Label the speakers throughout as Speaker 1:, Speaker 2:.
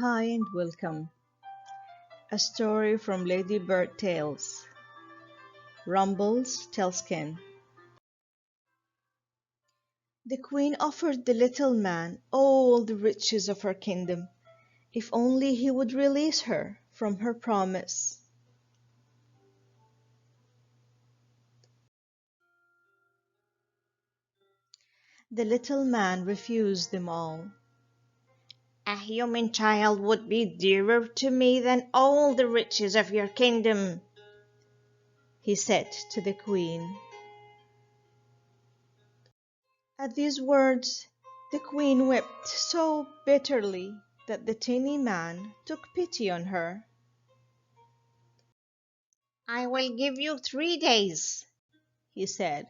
Speaker 1: Hi and welcome. A story from Lady Bird Tales. Ramble's The queen offered the little man all the riches of her kingdom, if only he would release her from her promise. The little man refused them all. "A human child would be dearer to me than all the riches of your kingdom," he said to the queen. At these words, the queen wept so bitterly that the tiny man took pity on her. "I will give you 3 days," he said,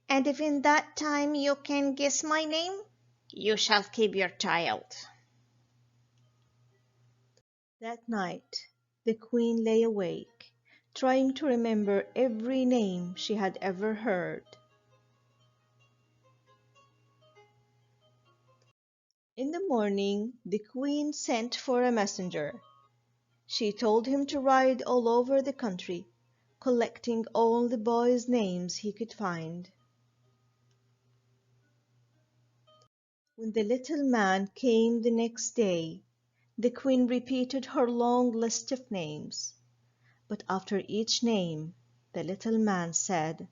Speaker 1: "and if in that time you can guess my name, you shall keep your child." That night, the queen lay awake, trying to remember every name she had ever heard. In the morning, the queen sent for a messenger. She told him to ride all over the country, collecting all the boys' names he could find. When the little man came the next day, the queen repeated her long list of names, but after each name the little man said,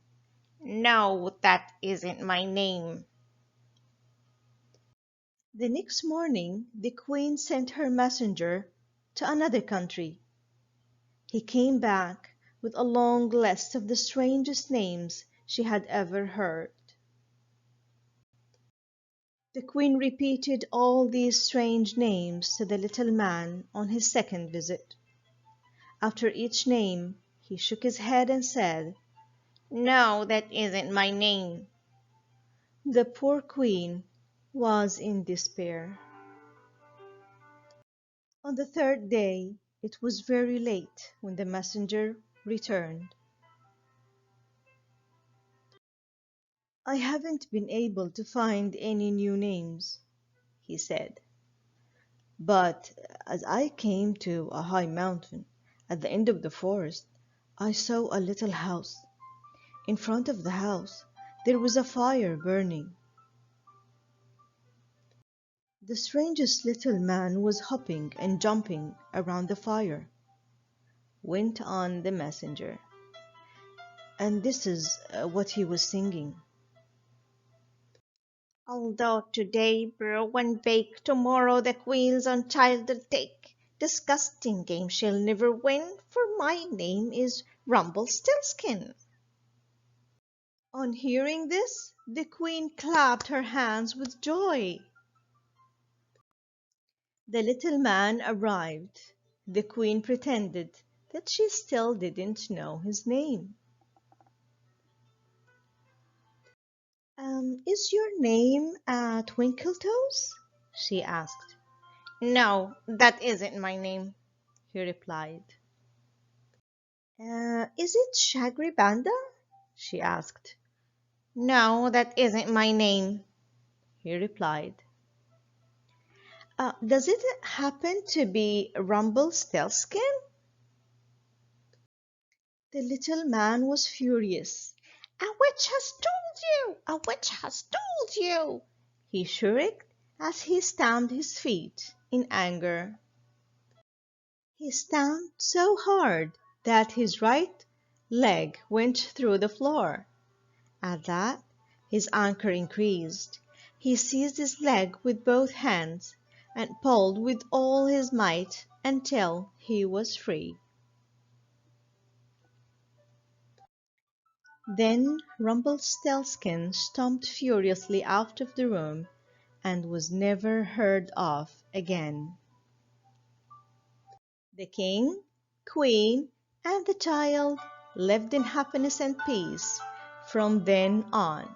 Speaker 1: "No, that isn't my name." The next morning the queen sent her messenger to another country. He came back with a long list of the strangest names she had ever heard. The queen repeated all these strange names to the little man on his second visit. After each name he shook his head and said, "No, that isn't my name." The poor queen was in despair. On the third day it was very late when the messenger returned. "I haven't been able to find any new names," he said, "but as I came to a high mountain at the end of the forest, I saw a little house. In front of the house there was a fire burning. The strangest little man was hopping and jumping around the fire," went on the messenger, "and this is what he was singing: Although today brew and bake, tomorrow the queen's own child will take. Disgusting game she'll never win, for my name is Ramblezitiltskeen." On hearing this, the queen clapped her hands with joy. The little man arrived. The queen pretended that she still didn't know his name. Is your name Twinkletoes?" she asked. "No, that isn't my name," he replied. Is it Shaggy Banda?" she asked. "No, that isn't my name," he replied. Does it happen to be Ramblezitiltskeen?" The little man was furious. "A witch has told you! A witch has told you!" he shrieked as he stamped his feet in anger. He stamped so hard that his right leg went through the floor. At that his anger increased. He seized his leg with both hands and pulled with all his might until he was free. Then Rumpelstiltskin stomped furiously out of the room and was never heard of again. The king, queen, and the child lived in happiness and peace from then on.